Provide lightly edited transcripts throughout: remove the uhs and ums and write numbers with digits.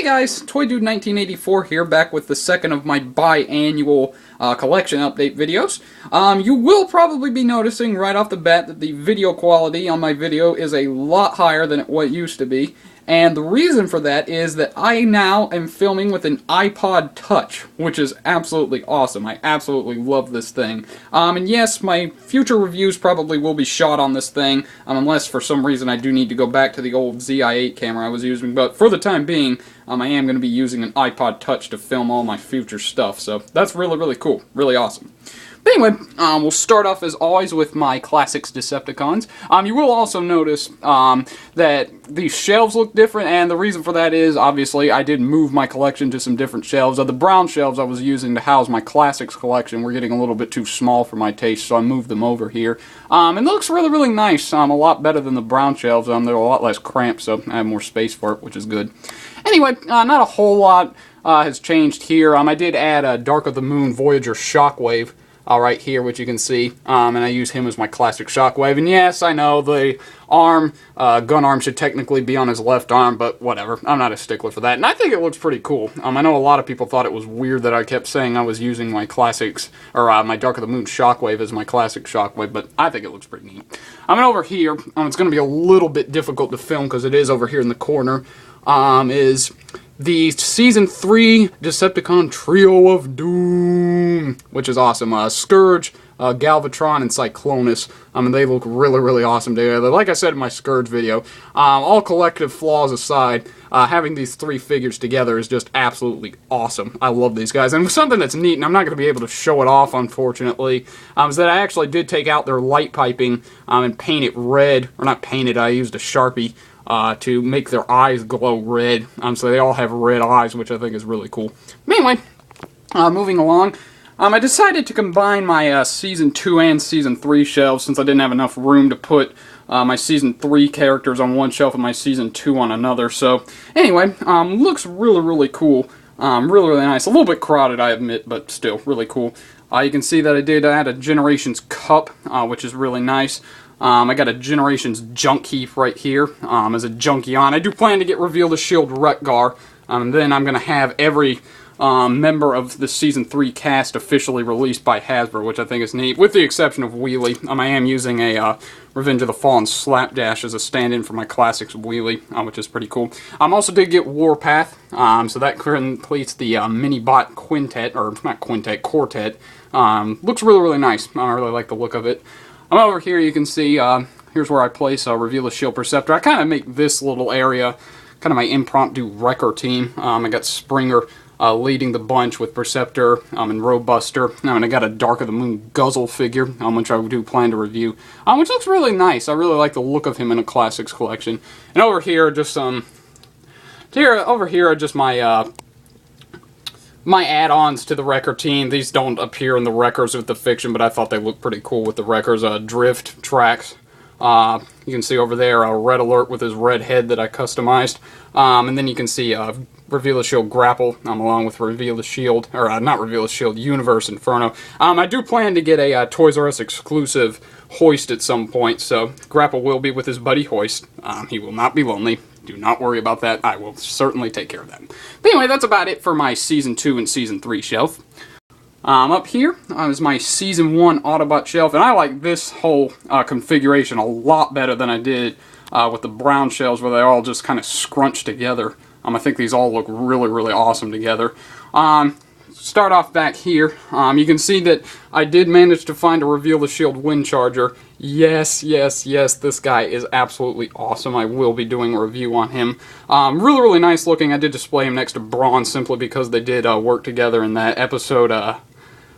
guys, Toy Dude 1984 here, back with the second of my biannual collection update videos. You will probably be noticing right off the bat that the video quality on my video is a lot higher than what it used to be. And the reason for that is that I now am filming with an iPod Touch, which is absolutely awesome. I absolutely love this thing. And yes, my future reviews probably will be shot on this thing, unless for some reason I do need to go back to the old ZI-8 camera I was using. But for the time being, I am going to be using an iPod Touch to film all my future stuff. So that's really, really cool. Really awesome. But anyway, we'll start off as always with my Classics Decepticons. You will also notice that these shelves look different, and the reason for that is, obviously, I did move my collection to some different shelves. The brown shelves I was using to house my Classics collection were getting a little bit too small for my taste, so I moved them over here. And it looks really, really nice. A lot better than the brown shelves. They're a lot less cramped, so I have more space for it, which is good. Anyway, not a whole lot has changed here. I did add a Dark of the Moon Voyager Shockwave. Right here, which you can see, and I use him as my classic Shockwave. And yes, I know the arm, gun arm should technically be on his left arm, but whatever. I'm not a stickler for that, and I think it looks pretty cool. I know a lot of people thought it was weird that I kept saying I was using my classics, or my Dark of the Moon Shockwave as my classic Shockwave, but I think it looks pretty neat. Over here, it's going to be a little bit difficult to film because it is over here in the corner, is the Season 3 Decepticon Trio of Doom, which is awesome. Scourge, Galvatron, and Cyclonus. They look really, really awesome together. Like I said in my Scourge video, all collective flaws aside, having these three figures together is just absolutely awesome. I love these guys. And something that's neat, and I'm not going to be able to show it off, unfortunately, is that I actually did take out their light piping and paint it red. Or not paint it, I used a Sharpie. To make their eyes glow red. So they all have red eyes, which I think is really cool. But anyway, moving along, I decided to combine my Season 2 and Season 3 shelves since I didn't have enough room to put my Season 3 characters on one shelf and my Season 2 on another. So anyway, looks really, really cool. Really, really nice. A little bit crowded, I admit, but still really cool. You can see that I did add a Generations cup, which is really nice. I got a Generations junk heap right here as a Junkion. I do plan to get Reveal the Shield Retgar, and then I'm going to have every member of the Season 3 cast officially released by Hasbro, which I think is neat, with the exception of Wheelie. I am using a Revenge of the Fallen Slapdash as a stand-in for my Classics Wheelie, which is pretty cool. Also did get Warpath, so that completes the Mini-Bot Quintet, or not Quintet, Quartet. Looks really, really nice. I really like the look of it. Over here you can see, here's where I place Reveal the Shield Perceptor. I kind of make this little area kind of my impromptu wrecker team. I got Springer leading the bunch with Perceptor and Robuster. And I got a Dark of the Moon Guzzle figure, which I do plan to review, which looks really nice. I really like the look of him in a Classics collection. And over here, just over here are just my my add-ons to the Wrecker team. These don't appear in the Wreckers with the fiction, but I thought they looked pretty cool with the Wreckers. Drift tracks. You can see over there Red Alert with his red head that I customized. And then you can see Reveal the Shield Grapple, along with Reveal the Shield, or not Reveal the Shield, Universe Inferno. I do plan to get a Toys R Us exclusive Hoist at some point, so Grapple will be with his buddy Hoist. He will not be lonely. Do not worry about that. I will certainly take care of that. But anyway, that's about it for my Season 2 and Season 3 shelf. Up here is my Season 1 Autobot shelf, and I like this whole configuration a lot better than I did with the brown shelves where they're all just kind of scrunched together. I think these all look really, really awesome together. Start off back here. You can see that I did manage to find a Reveal the Shield Wind Charger. Yes, yes, yes, this guy is absolutely awesome. I will be doing a review on him. Really, really nice looking. I did display him next to Brawn simply because they did work together in that episode. I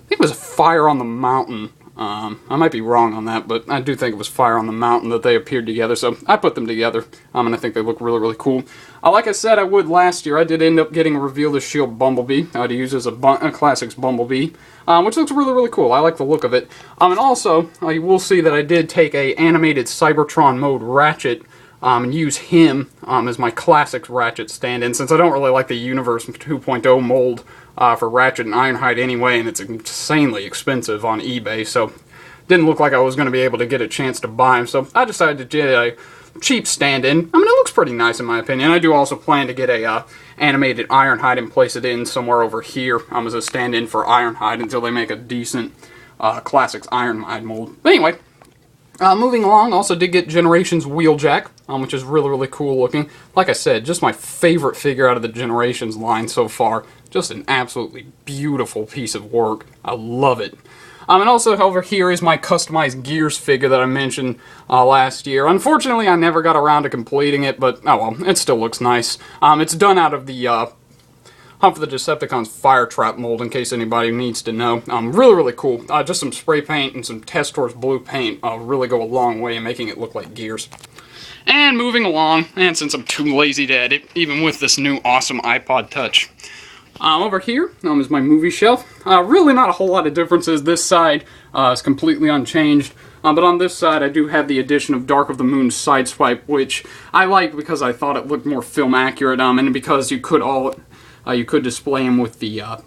think it was Fire on the Mountain. I might be wrong on that, but I do think it was Fire on the Mountain that they appeared together, so I put them together, and I think they look really, really cool. Like I said I would last year, I did end up getting a Reveal the Shield Bumblebee to use as a Classics Bumblebee, which looks really, really cool. I like the look of it. And also, you will see that I did take a animated Cybertron mode Ratchet and use him as my Classics Ratchet stand-in, since I don't really like the Universe 2.0 mold for Ratchet and Ironhide anyway, and it's insanely expensive on eBay, so didn't look like I was going to be able to get a chance to buy him, so I decided to get a cheap stand-in. I mean, it looks pretty nice in my opinion. I do also plan to get a animated Ironhide and place it in somewhere over here as a stand-in for Ironhide until they make a decent Classics Ironhide mold. But anyway, moving along, also did get Generations Wheeljack, which is really, really cool looking. Like I said, just my favorite figure out of the Generations line so far. Just an absolutely beautiful piece of work. I love it. And also over here is my customized Gears figure that I mentioned last year. Unfortunately, I never got around to completing it, but oh well, it still looks nice. It's done out of the Hunt for the Decepticons Fire Trap mold, in case anybody needs to know. Really, really cool. Just some spray paint and some Testors blue paint really go a long way in making it look like Gears. And moving along, and since I'm too lazy to edit, even with this new awesome iPod Touch. Over here is my movie shelf. Really not a whole lot of differences. This side is completely unchanged. But on this side I do have the addition of Dark of the Moon Sideswipe, which I liked because I thought it looked more film accurate, and because you could display him with the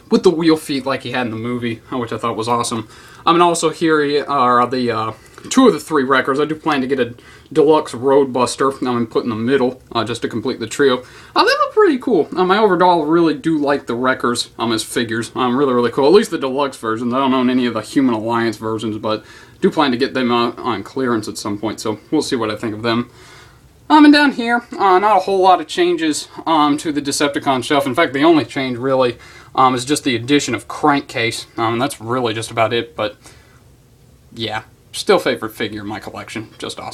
wheel feet like he had in the movie, which I thought was awesome. And also here are the two of the three wreckers. I do plan to get a deluxe Roadbuster and put in the middle just to complete the trio. They look pretty cool. I overall really do like the wreckers as figures. Really, really cool. At least the deluxe versions. I don't own any of the Human Alliance versions, but do plan to get them on clearance at some point, so we'll see what I think of them. And down here, not a whole lot of changes to the Decepticon shelf. In fact, the only change really is just the addition of Crankcase. And that's really just about it, but yeah, still favorite figure in my collection. Just awesome.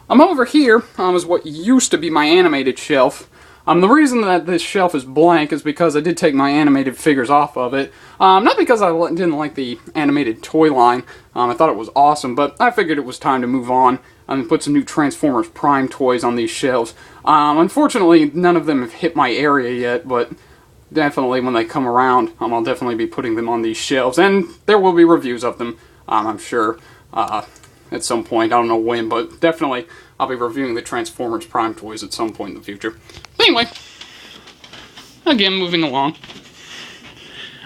Over here is what used to be my animated shelf. The reason that this shelf is blank is because I did take my animated figures off of it. Not because I didn't like the animated toy line. I thought it was awesome, but I figured it was time to move on and put some new Transformers Prime toys on these shelves. Unfortunately, none of them have hit my area yet, but definitely when they come around, I'll definitely be putting them on these shelves, and there will be reviews of them, I'm sure, at some point. I don't know when, but definitely I'll be reviewing the Transformers Prime toys at some point in the future. But anyway, again, moving along.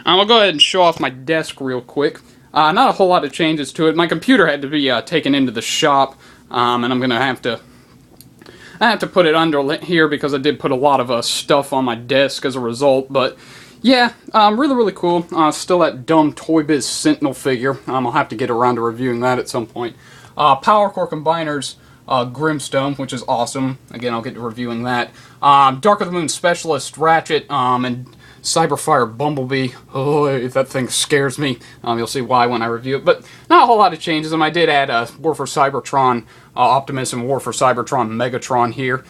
I'll go ahead and show off my desk real quick. Not a whole lot of changes to it. My computer had to be taken into the shop, and I'm going to have to put it under here because I did put a lot of stuff on my desk as a result, but yeah, really, really cool. Still that dumb Toy Biz Sentinel figure. I'll have to get around to reviewing that at some point. Power Core Combiners Grimstone, which is awesome. Again, I'll get to reviewing that. Dark of the Moon Specialist Ratchet and Cyberfire Bumblebee. Oh, that thing scares me. You'll see why when I review it. But not a whole lot of changes. I did add War for Cybertron Optimus and War for Cybertron Megatron here,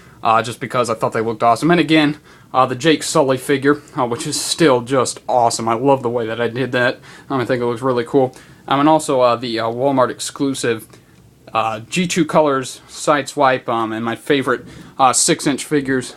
just because I thought they looked awesome. And again, the Jake Sully figure, which is still just awesome. I love the way that I did that. I think it looks really cool. And also the Walmart exclusive G2 Colors Sideswipe, and my favorite 6-inch figures.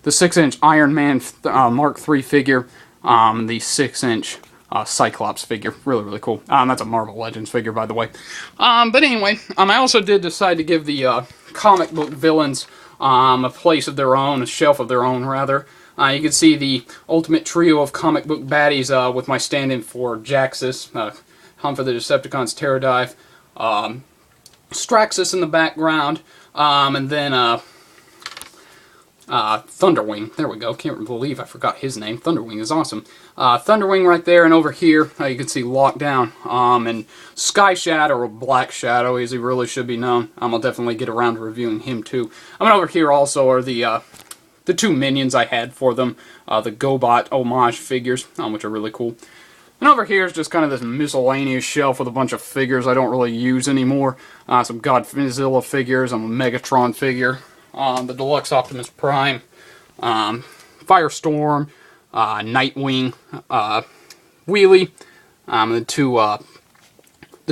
The 6-inch Iron Man Mark III figure, the 6-inch Cyclops figure. Really, really cool. That's a Marvel Legends figure, by the way. But anyway, I also did decide to give the comic book villains a place of their own, a shelf of their own, rather. You can see the ultimate trio of comic book baddies with my stand-in for Jaxus, Hunt for the Decepticons Terradive, Straxus in the background, and then Thunderwing. There we go. Can't believe I forgot his name. Thunderwing is awesome. Thunderwing right there, and over here you can see Lockdown and Sky Shadow, or Black Shadow as he really should be known. I'll definitely get around to reviewing him too. Over here also are the two minions I had for them, the GoBot homage figures, which are really cool. And over here is just kind of this miscellaneous shelf with a bunch of figures I don't really use anymore. Some Godzilla figures, a Megatron figure, the Deluxe Optimus Prime, Firestorm, Nightwing, Wheelie, the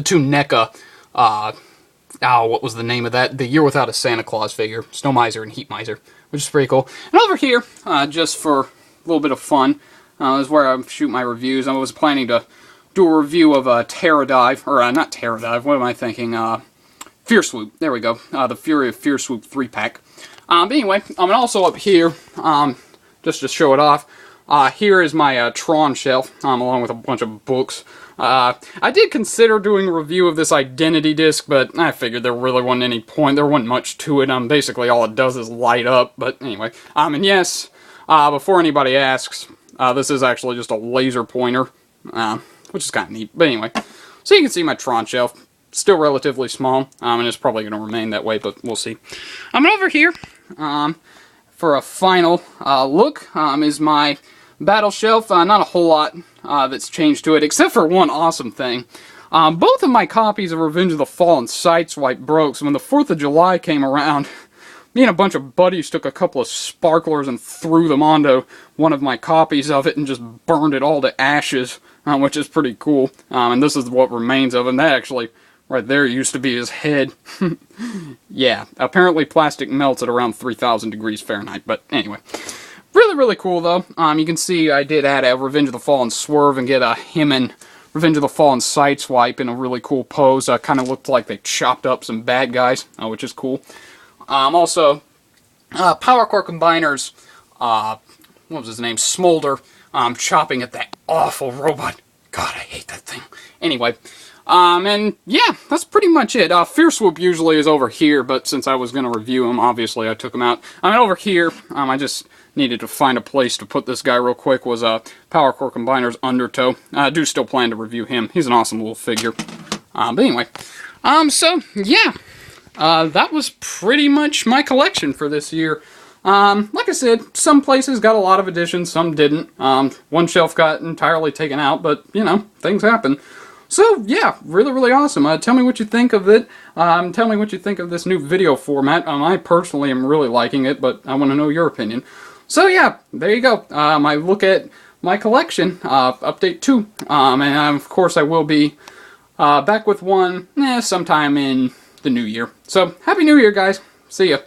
two NECA, what was the name of that? The Year Without a Santa Claus figure, Snow Miser and Heat Miser, which is pretty cool. And over here, just for a little bit of fun, is where I shoot my reviews. I was planning to do a review of Terradive, or not Terradive, what am I thinking? Fear Swoop, there we go. The Fury of Fear Swoop 3-pack. But anyway, and also up here, just to show it off, here is my Tron shelf, along with a bunch of books I did consider doing a review of this identity disc, but I figured there really wasn't any point. There wasn't much to it. Basically all it does is light up. But anyway, and yes, before anybody asks, this is actually just a laser pointer, which is kind of neat. But anyway, so you can see my Tron shelf. Still relatively small, and it's probably going to remain that way, but we'll see. Over here, for a final look, is my battle shelf. Not a whole lot that's changed to it, except for one awesome thing. Both of my copies of Revenge of the Fallen Sideswipe broke, so when the 4th of July came around, me and a bunch of buddies took a couple of sparklers and threw them onto one of my copies of it and just burned it all to ashes, which is pretty cool. And this is what remains of him. That actually, right there, used to be his head. Yeah, apparently plastic melts at around 3,000 degrees Fahrenheit, but anyway. Really, really cool, though. You can see I did add a Revenge of the Fallen swerve and get him and Revenge of the Fallen Sideswipe in a really cool pose. Kind of looked like they chopped up some bad guys, which is cool. Also, Power Core Combiner's, what was his name? Smolder, chopping at that awful robot. God, I hate that thing. Anyway, and yeah, that's pretty much it. Fear Swoop usually is over here, but since I was going to review him, obviously I took him out. Over here, I just needed to find a place to put this guy real quick, was Power Core Combiner's Undertow. I do still plan to review him. He's an awesome little figure. But anyway, so yeah. That was pretty much my collection for this year. Like I said, some places got a lot of additions, some didn't. One shelf got entirely taken out, but, you know, things happen. So, yeah, really, really awesome. Tell me what you think of it. Tell me what you think of this new video format. I personally am really liking it, but I want to know your opinion. So, yeah, there you go. My look at my collection, update 2. And, of course, I will be back with one sometime in the new year. So, Happy New Year, guys. See ya.